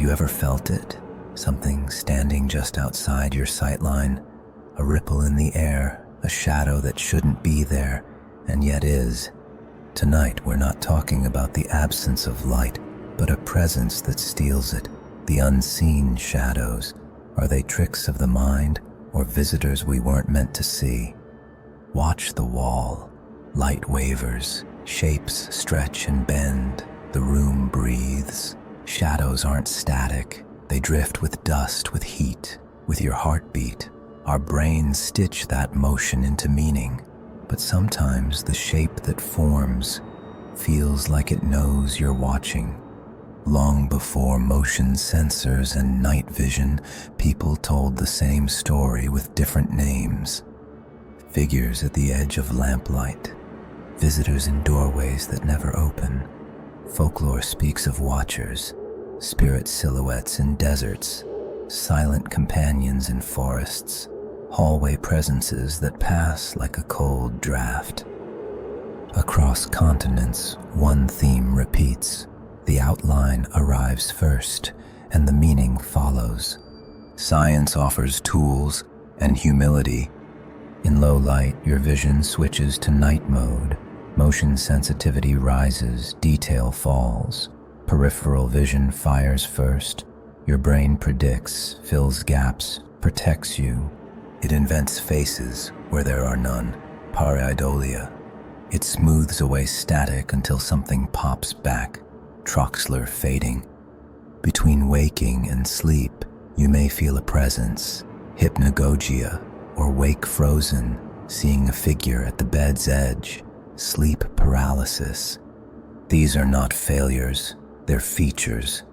you ever felt it? Something standing just outside your sightline, a ripple in the air, a shadow that shouldn't be there, and yet is. Tonight, we're not talking about the absence of light, but a presence that steals it, the unseen shadows. Are they tricks of the mind, or visitors we weren't meant to see? Watch the wall. Light wavers, shapes stretch and bend, the room breathes. Shadows aren't static, they drift with dust, with heat, with your heartbeat. Our brains stitch that motion into meaning, but sometimes the shape that forms feels like it knows you're watching. Long before motion sensors and night vision, people told the same story with different names. Figures at the edge of lamplight, visitors in doorways that never open. Folklore speaks of watchers, spirit silhouettes in deserts, silent companions in forests, hallway presences that pass like a cold draft. Across continents, one theme repeats. The outline arrives first, and the meaning follows. Science offers tools and humility. In low light, your vision switches to night mode. Motion sensitivity rises, detail falls. Peripheral vision fires first. Your brain predicts, fills gaps, protects you. It invents faces where there are none. Pareidolia. It smooths away static until something pops back. Troxler fading. Between waking and sleep, you may feel a presence. Hypnagogia, or wake frozen, seeing a figure at the bed's edge. Sleep paralysis. These are not failures, they're features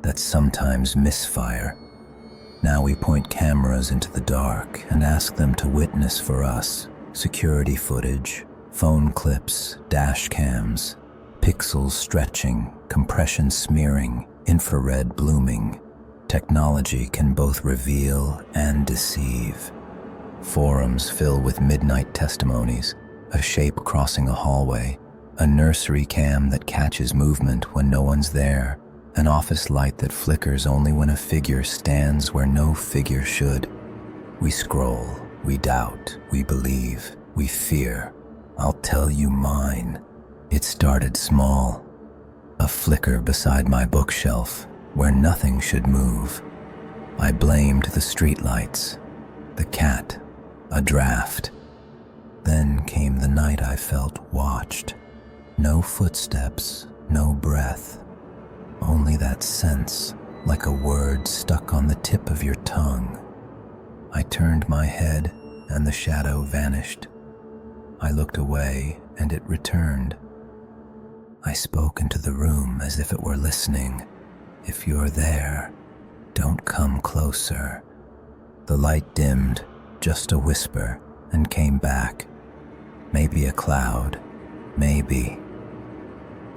that sometimes misfire. Now we point cameras into the dark and ask them to witness for us. Security footage, phone clips, dash cams, pixels stretching, compression smearing, infrared blooming. Technology can both reveal and deceive. Forums fill with midnight testimonies, a shape crossing a hallway, a nursery cam that catches movement when no one's there, an office light that flickers only when a figure stands where no figure should. We scroll, we doubt, we believe, we fear. I'll tell you mine. It started small. A flicker beside my bookshelf where nothing should move. I blamed the streetlights, the cat, a draft. Then came the night I felt watched. No footsteps, no breath. Only that sense, like a word stuck on the tip of your tongue. I turned my head and the shadow vanished. I looked away and it returned. I spoke into the room as if it were listening. If you're there, don't come closer. The light dimmed, just a whisper, and came back. Maybe a cloud, maybe.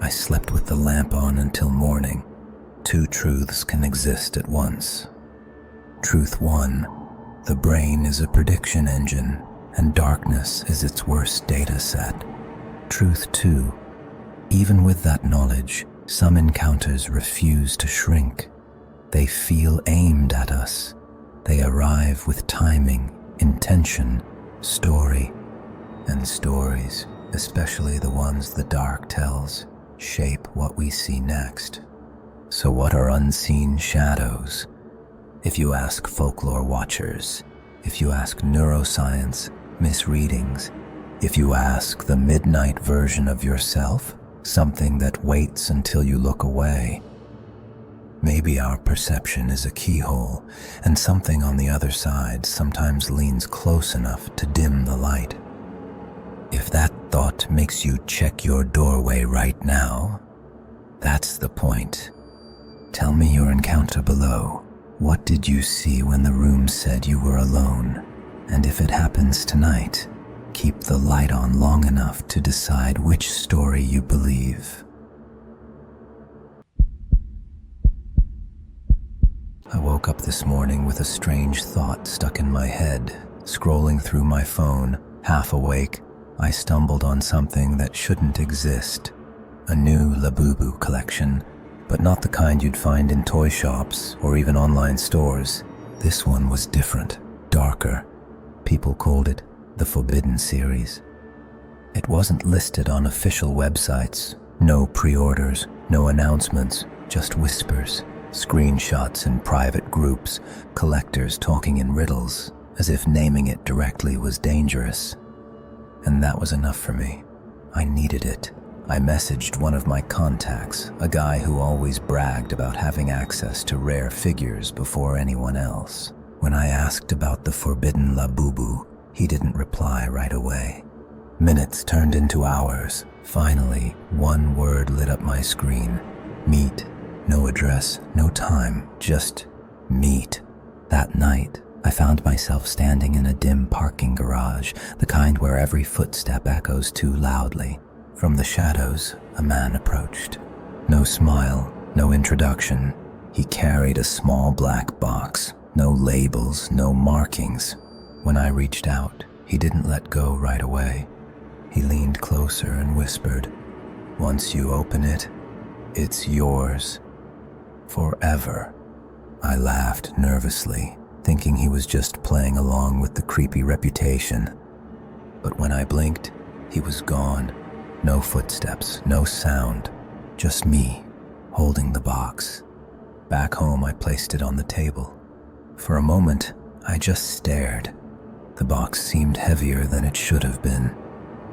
I slept with the lamp on until morning. Two truths can exist at once. Truth one, the brain is a prediction engine, and darkness is its worst data set. Truth two, even with that knowledge, some encounters refuse to shrink. They feel aimed at us. They arrive with timing, intention, story. And stories, especially the ones the dark tells, shape what we see next. So what are unseen shadows? If you ask folklore watchers, if you ask neuroscience, misreadings, if you ask the midnight version of yourself, something that waits until you look away, maybe our perception is a keyhole, and something on the other side sometimes leans close enough to dim the light. If that thought makes you check your doorway right now, that's the point. Tell me your encounter below. What did you see when the room said you were alone? And if it happens tonight, keep the light on long enough to decide which story you believe. I woke up this morning with a strange thought stuck in my head. Scrolling through my phone, half awake, I stumbled on something that shouldn't exist. A new Labubu collection, but not the kind you'd find in toy shops or even online stores. This one was different, darker. People called it the Forbidden Series. It wasn't listed on official websites. No pre-orders, no announcements, just whispers, screenshots in private groups, collectors talking in riddles, as if naming it directly was dangerous. And that was enough for me. I needed it. I messaged one of my contacts, a guy who always bragged about having access to rare figures before anyone else. When I asked about the forbidden Labubu, he didn't reply right away. Minutes turned into hours. Finally, one word lit up my screen. Meet. No address, no time, just meet. That night, I found myself standing in a dim parking garage, the kind where every footstep echoes too loudly. From the shadows, a man approached. No smile, no introduction. He carried a small black box. No labels, no markings. When I reached out, he didn't let go right away. He leaned closer and whispered, "Once you open it, it's yours. Forever." I laughed nervously, thinking he was just playing along with the creepy reputation. But when I blinked, he was gone. No footsteps, no sound, just me, holding the box. Back home, I placed it on the table. For a moment, I just stared. The box seemed heavier than it should have been.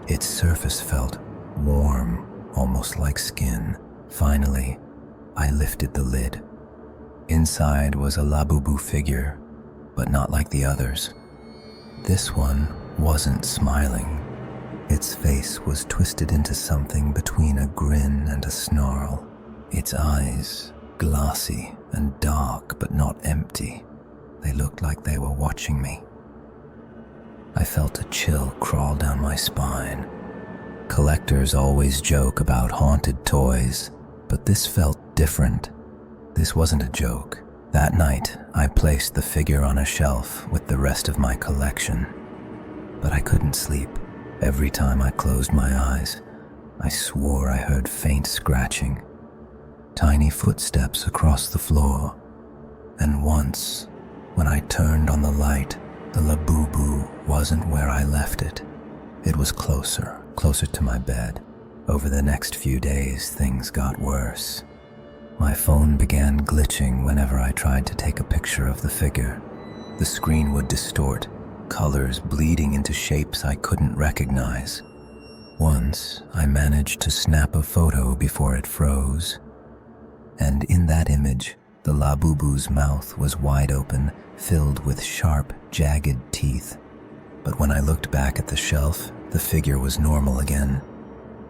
Its surface felt warm, almost like skin. Finally, I lifted the lid. Inside was a Labubu figure, but not like the others. This one wasn't smiling. Its face was twisted into something between a grin and a snarl. Its eyes, glassy and dark but not empty. They looked like they were watching me. I felt a chill crawl down my spine. Collectors always joke about haunted toys, but this felt different. This wasn't a joke. That night, I placed the figure on a shelf with the rest of my collection. But I couldn't sleep. Every time I closed my eyes, I swore I heard faint scratching, tiny footsteps across the floor. And once, when I turned on the light, the Labubu wasn't where I left it. It was closer to my bed. Over the next few days, things got worse. My phone began glitching whenever I tried to take a picture of the figure. The screen would distort, colors bleeding into shapes I couldn't recognize. Once, I managed to snap a photo before it froze. And in that image, the Labubu's mouth was wide open, filled with sharp, jagged teeth. But when I looked back at the shelf, the figure was normal again.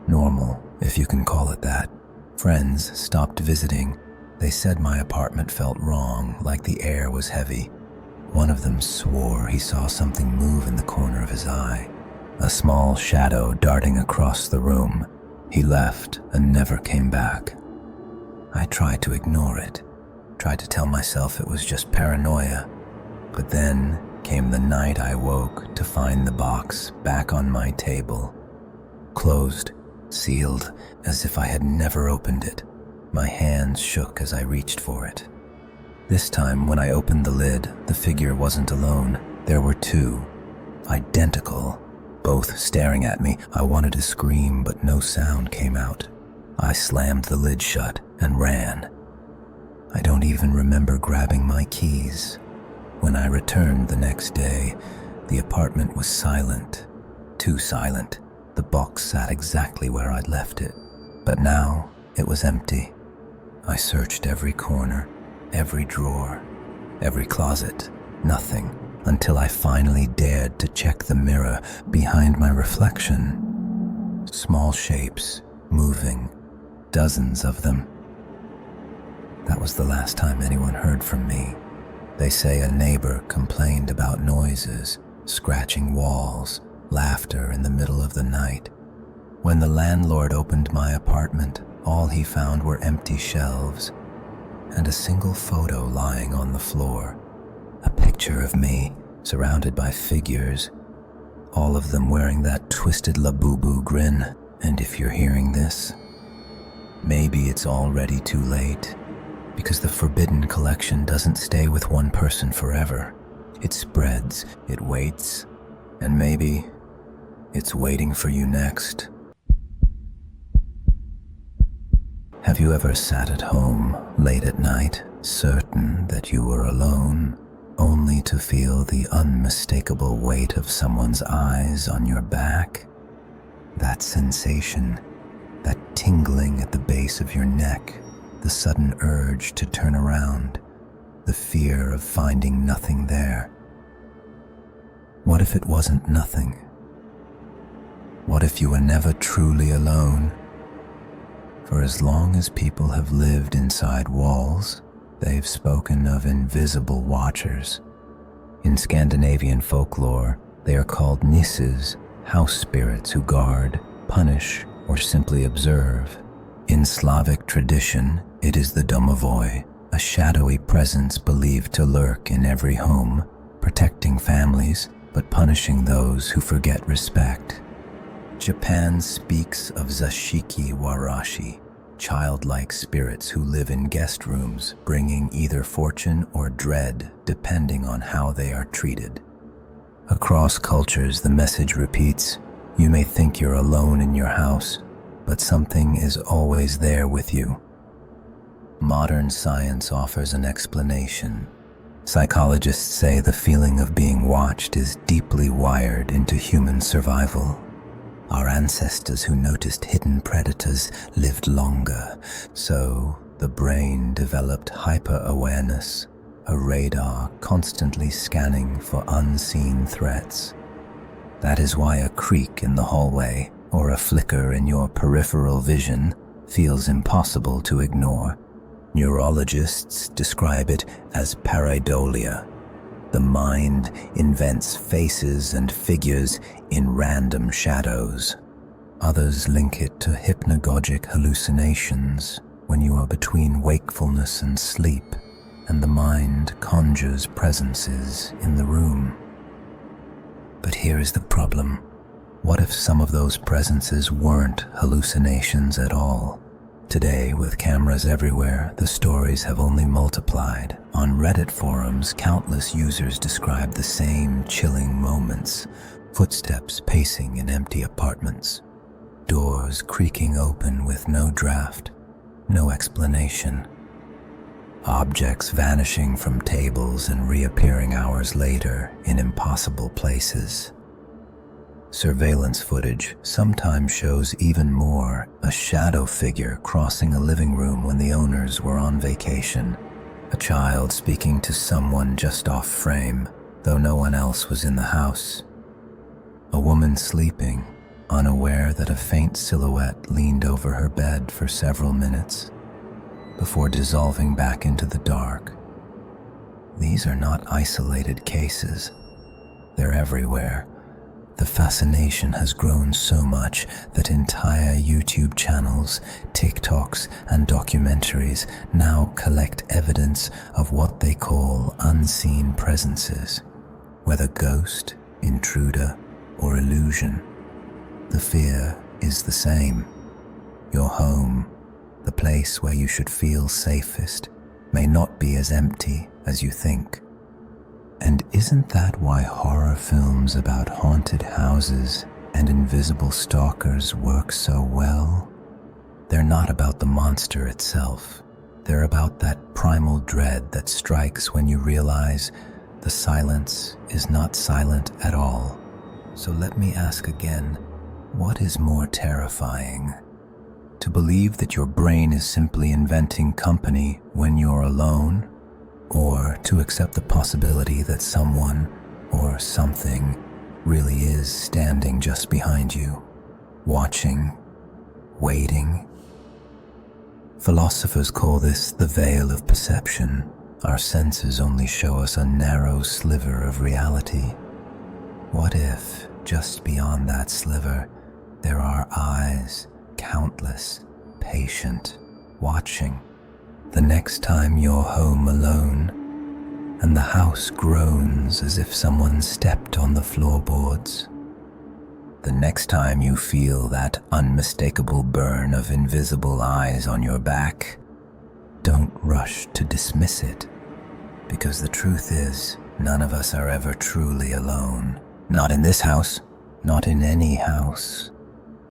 Normal, if you can call it that. Friends stopped visiting. They said my apartment felt wrong, like the air was heavy. One of them swore he saw something move in the corner of his eye, a small shadow darting across the room. He left and never came back. I tried to ignore it, tried to tell myself it was just paranoia. But then came the night I woke to find the box back on my table, closed, sealed, as if I had never opened it. My hands shook as I reached for it. This time, when I opened the lid, the figure wasn't alone. There were two, identical, both staring at me. I wanted to scream, but no sound came out. I slammed the lid shut and ran. I don't even remember grabbing my keys. When I returned the next day, the apartment was silent. Too silent. The box sat exactly where I'd left it. But now, it was empty. I searched every corner, every drawer, every closet. Nothing, until I finally dared to check the mirror behind my reflection. Small shapes, moving, dozens of them. That was the last time anyone heard from me. They say a neighbor complained about noises, scratching walls, laughter in the middle of the night. When the landlord opened my apartment, all he found were empty shelves and a single photo lying on the floor. A picture of me, surrounded by figures, all of them wearing that twisted Labubu grin. And if you're hearing this, maybe it's already too late, because the forbidden collection doesn't stay with one person forever. It spreads, it waits, and maybe it's waiting for you next. Have you ever sat at home late at night, certain that you were alone, only to feel the unmistakable weight of someone's eyes on your back? That sensation, that tingling at the base of your neck, the sudden urge to turn around, the fear of finding nothing there. What if it wasn't nothing? What if you were never truly alone? For as long as people have lived inside walls, they've spoken of invisible watchers. In Scandinavian folklore, they are called nisses, house spirits who guard, punish, or simply observe. In Slavic tradition, it is the domovoi, a shadowy presence believed to lurk in every home, protecting families, but punishing those who forget respect. Japan speaks of zashiki warashi, childlike spirits who live in guest rooms, bringing either fortune or dread depending on how they are treated. Across cultures, the message repeats, you may think you're alone in your house, but something is always there with you. Modern science offers an explanation. Psychologists say the feeling of being watched is deeply wired into human survival. Our ancestors who noticed hidden predators lived longer, so the brain developed hyper-awareness, a radar constantly scanning for unseen threats. That is why a creak in the hallway or a flicker in your peripheral vision feels impossible to ignore. Neurologists describe it as pareidolia. The mind invents faces and figures in random shadows. Others link it to hypnagogic hallucinations, when you are between wakefulness and sleep, and the mind conjures presences in the room. But here is the problem. What if some of those presences weren't hallucinations at all? Today, with cameras everywhere, the stories have only multiplied. On Reddit forums, countless users describe the same chilling moments. Footsteps pacing in empty apartments. Doors creaking open with no draft, no explanation. Objects vanishing from tables and reappearing hours later in impossible places. Surveillance footage sometimes shows even more, a shadow figure crossing a living room when the owners were on vacation. A child speaking to someone just off frame, though no one else was in the house. A woman sleeping, unaware that a faint silhouette leaned over her bed for several minutes, before dissolving back into the dark. These are not isolated cases. They're everywhere. The fascination has grown so much that entire YouTube channels, TikToks, and documentaries now collect evidence of what they call unseen presences, whether ghost, intruder, or illusion. The fear is the same. Your home, the place where you should feel safest, may not be as empty as you think. And isn't that why horror films about haunted houses and invisible stalkers work so well? They're not about the monster itself. They're about that primal dread that strikes when you realize the silence is not silent at all. So let me ask again, what is more terrifying? To believe that your brain is simply inventing company when you're alone? Or to accept the possibility that someone or something really is standing just behind you, watching, waiting? Philosophers call this the veil of perception. Our senses only show us a narrow sliver of reality. What if, just beyond that sliver, there are eyes, countless, patient, watching? The next time you're home alone, and the house groans as if someone stepped on the floorboards, The next time you feel that unmistakable burn of invisible eyes on your back, don't rush to dismiss it, because the truth is, none of us are ever truly alone. Not in this house, not in any house.